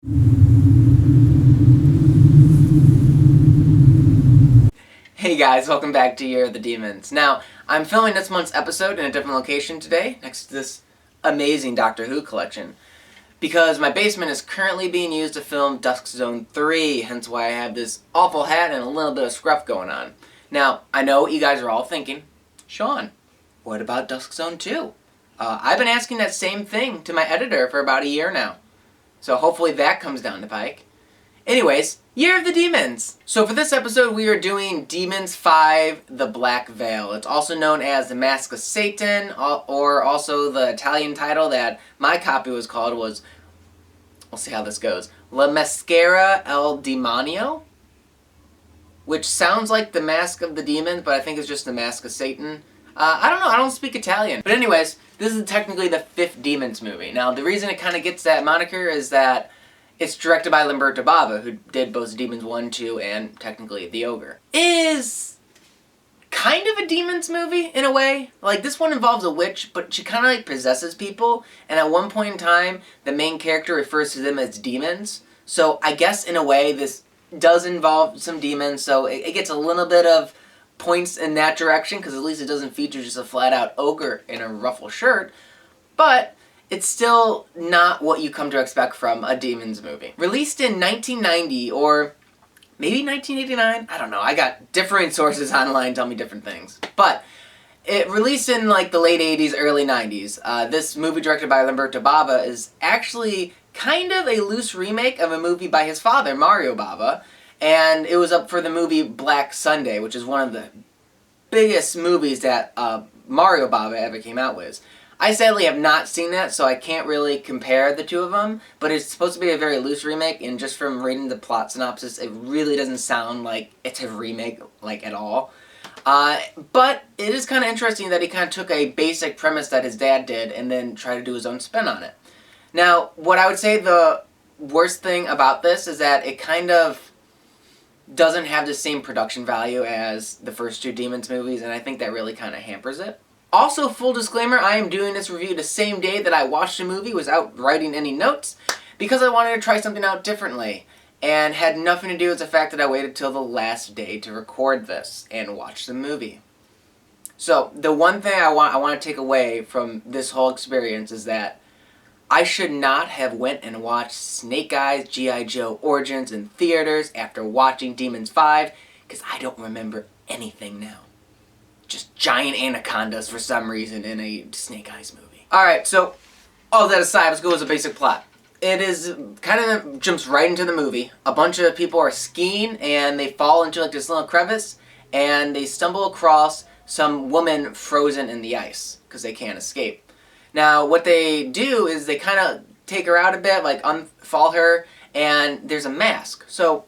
Hey guys, welcome back to Year of the Demons. Now, I'm filming this month's episode in a different location today, next to this amazing Doctor Who collection, because my basement is currently being used to film Dusk Zone 3, hence why I have this awful hat and a little bit of scruff going on. Now, I know what you guys are all thinking, Sean, what about Dusk Zone 2? I've been asking that same thing to my editor for about a year now, so hopefully that comes down the pike. Anyways, Year of the Demons! So for this episode we are doing Demons 5, The Black Veil. It's also known as The Mask of Satan, or also the Italian title that my copy was called was, we'll see how this goes, La Maschera El Demonio? Which sounds like The Mask of the Demons, but I think it's just The Mask of Satan. I don't know, I don't speak Italian. But anyways, this is technically the 5th Demons movie. Now the reason it kind of gets that moniker is that it's directed by Lamberto Bava, who did both Demons 1, 2, and technically The Ogre. Is kind of a Demons movie, in a way. Like, this one involves a witch, but she kind of like possesses people, and at one point in time, the main character refers to them as demons. So I guess, in a way, this does involve some demons, so it gets a little bit of points in that direction, because at least it doesn't feature just a flat-out ogre in a ruffle shirt. But it's still not what you come to expect from a Demons movie. Released in 1990, or maybe 1989? I don't know. I got different sources online tell me different things. But it released in like the late 80s, early 90s. This movie directed by Lamberto Bava is actually kind of a loose remake of a movie by his father, Mario Bava. And it was up for the movie Black Sunday, which is one of the biggest movies that Mario Bava ever came out with. I sadly have not seen that, so I can't really compare the two of them, but it's supposed to be a very loose remake, and just from reading the plot synopsis, it really doesn't sound like it's a remake, like, at all. But it is kind of interesting that he kind of took a basic premise that his dad did, and then tried to do his own spin on it. Now, what I would say the worst thing about this is that it kind of doesn't have the same production value as the first two Demons movies, and I think that really kind of hampers it. Also, full disclaimer, I am doing this review the same day that I watched the movie without writing any notes, because I wanted to try something out differently, and had nothing to do with the fact that I waited till the last day to record this and watch the movie. So, the one thing I want to take away from this whole experience is that I should not have went and watched Snake Eyes G.I. Joe Origins in theaters after watching Demons 5, because I don't remember anything now. Just giant anacondas for some reason in a Snake Eyes movie. Alright, so all that aside, let's go with the basic plot. It is kind of jumps right into the movie. A bunch of people are skiing and they fall into like this little crevice and they stumble across some woman frozen in the ice because they can't escape. Now what they do is they kind of take her out a bit, like unfall her, and there's a mask. So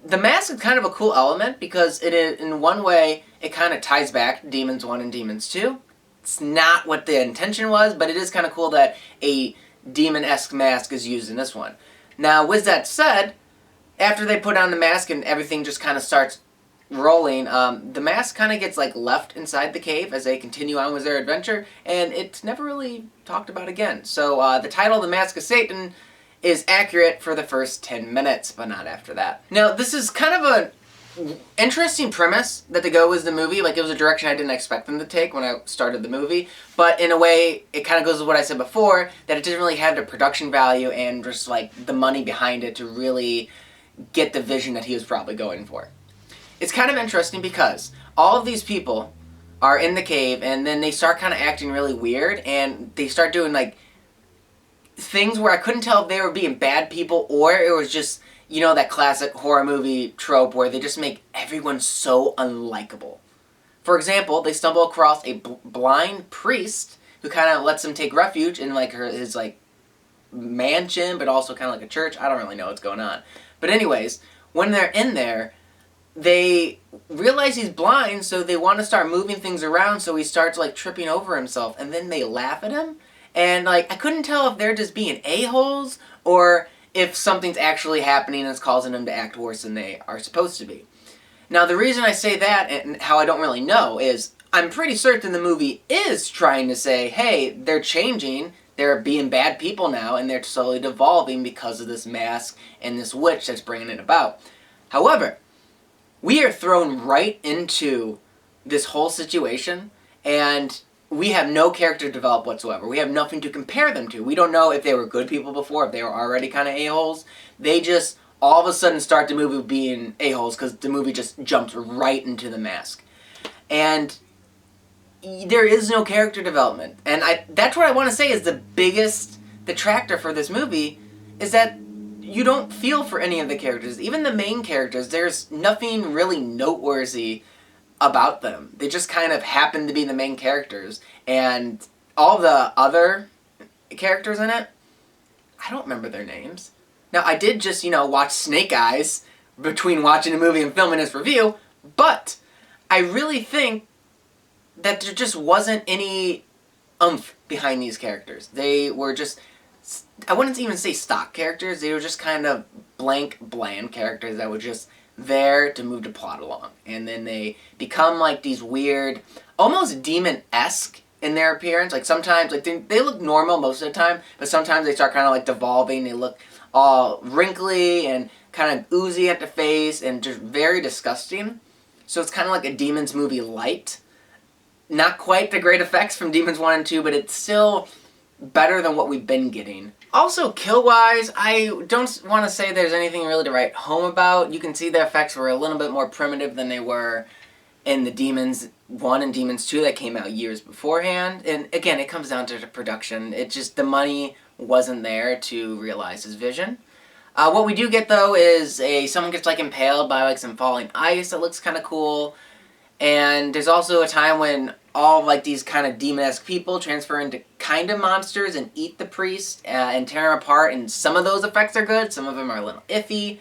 the mask is kind of a cool element because it is, in one way, it kind of ties back to Demons 1 and Demons 2. It's not what the intention was, but it is kind of cool that a demon-esque mask is used in this one. Now, with that said, after they put on the mask and everything just kind of starts rolling, the mask kind of gets like left inside the cave as they continue on with their adventure, and it's never really talked about again. So the title, The Mask of Satan, is accurate for the first 10 minutes, but not after that. Now, this is kind of an interesting premise that to go with the movie. Like, it was a direction I didn't expect them to take when I started the movie. But in a way, it kind of goes with what I said before, that it didn't really have the production value and just, like, the money behind it to really get the vision that he was probably going for. It's kind of interesting because all of these people are in the cave, and then they start kind of acting really weird, and they start doing, like, things where I couldn't tell if they were being bad people or it was just, you know, that classic horror movie trope where they just make everyone so unlikable. For example, they stumble across a blind priest who kind of lets them take refuge in like his like mansion, but also kind of like a church. I don't really know what's going on. But anyways, when they're in there, they realize he's blind, so they want to start moving things around, so he starts like tripping over himself, and then they laugh at him. And, like, I couldn't tell if they're just being a-holes or if something's actually happening that's causing them to act worse than they are supposed to be. Now, the reason I say that and how I don't really know is I'm pretty certain the movie is trying to say, hey, they're changing they're being bad people now, and they're slowly devolving because of this mask and this witch that's bringing it about. However, we are thrown right into this whole situation, and we have no character developed whatsoever. We have nothing to compare them to. We don't know if they were good people before, if they were already kind of a-holes. They just all of a sudden start the movie being a-holes because the movie just jumps right into the mask. And there is no character development. And that's what I want to say is the biggest detractor for this movie is that you don't feel for any of the characters. Even the main characters, there's nothing really noteworthy about them. They just kind of happen to be the main characters. And all the other characters in it, I don't remember their names. Now, I did just, watch Snake Eyes between watching a movie and filming this review, but I really think that there just wasn't any oomph behind these characters. They were just, I wouldn't even say stock characters, they were just kind of bland characters that were just there to move the plot along. And then they become like these weird, almost demon-esque in their appearance. Like sometimes, like they look normal most of the time, but sometimes they start kind of like devolving. They look all wrinkly and kind of oozy at the face and just very disgusting. So it's kind of like a Demons movie light. Not quite the great effects from Demons 1 and 2, but it's still better than what we've been getting. Also, kill-wise, I don't want to say there's anything really to write home about. You can see the effects were a little bit more primitive than they were in the Demons 1 and Demons 2 that came out years beforehand. And again, it comes down to the production. It just, the money wasn't there to realize his vision. What we do get, though, is someone gets, like, impaled by, like, some falling ice that looks kind of cool. And there's also a time when all of, like, these kind of demon-esque people transfer into kind of monsters and eat the priest and tear him apart. And some of those effects are good. Some of them are a little iffy.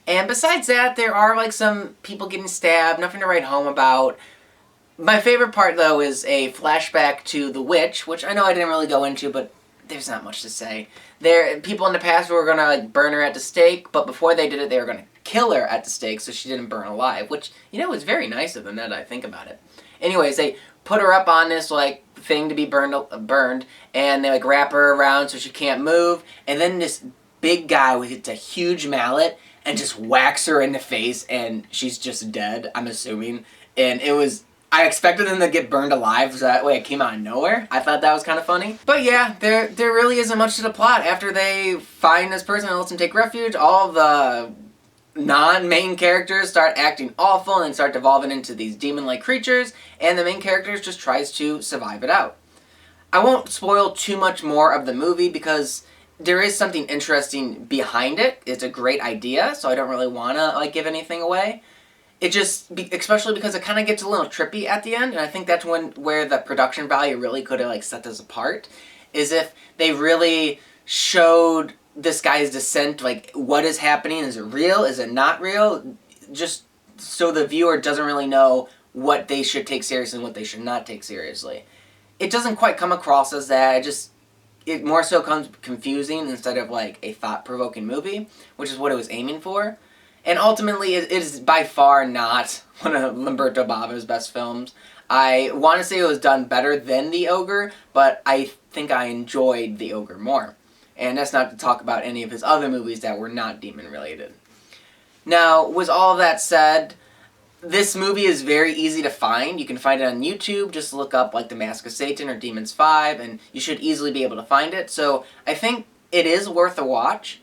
And besides that, there are, like, some people getting stabbed. Nothing to write home about. My favorite part, though, is a flashback to the witch, which I know I didn't really go into, but there's not much to say. People in the past were going to, like, burn her at the stake, but before they did it, they were going to kill her at the stake so she didn't burn alive, which, was very nice of them now that I think about it. Anyways, they put her up on this, like, thing to be burned, and they, like, wrap her around so she can't move, and then this big guy with a huge mallet and just whacks her in the face, and she's just dead, I'm assuming. And I expected them to get burned alive, so that way it came out of nowhere. I thought that was kind of funny. But yeah, there really isn't much to the plot. After they find this person and lets them take refuge, all the non-main characters start acting awful and start devolving into these demon-like creatures, and the main character just tries to survive it out. I won't spoil too much more of the movie because there is something interesting behind it. It's a great idea, so I don't really want to, like, give anything away. It just, especially because it kind of gets a little trippy at the end, and I think that's where the production value really could have, like, set this apart, is if they really showed this guy's descent, like, what is happening, is it real, is it not real, just so the viewer doesn't really know what they should take seriously and what they should not take seriously. It doesn't quite come across as that, it more so comes confusing instead of, like, a thought-provoking movie, which is what it was aiming for. And ultimately, it is by far not one of Lamberto Bava's best films. I want to say it was done better than The Ogre, but I think I enjoyed The Ogre more. And that's not to talk about any of his other movies that were not demon-related. Now, with all of that said, this movie is very easy to find. You can find it on YouTube. Just look up, like, The Mask of Satan or Demons 5, and you should easily be able to find it. So I think it is worth a watch.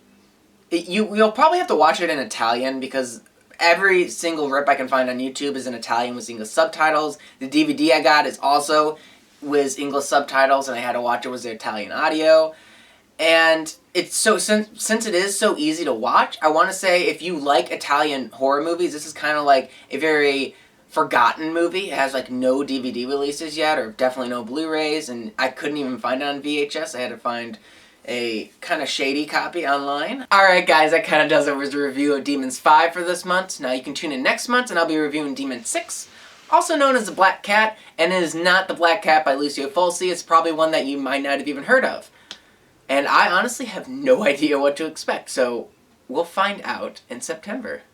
You'll probably have to watch it in Italian because every single rip I can find on YouTube is in Italian with English subtitles. The DVD I got is also with English subtitles, and I had to watch it with the Italian audio. And it's so since it is so easy to watch, I want to say if you like Italian horror movies, this is kind of like a very forgotten movie. It has, like, no DVD releases yet, or definitely no Blu-rays, and I couldn't even find it on VHS. I had to find a kind of shady copy online. Alright guys, that kind of does it with the review of Demons 5 for this month. Now you can tune in next month and I'll be reviewing Demon 6, also known as The Black Cat, and it is not The Black Cat by Lucio Fulci. It's probably one that you might not have even heard of. And I honestly have no idea what to expect, so we'll find out in September.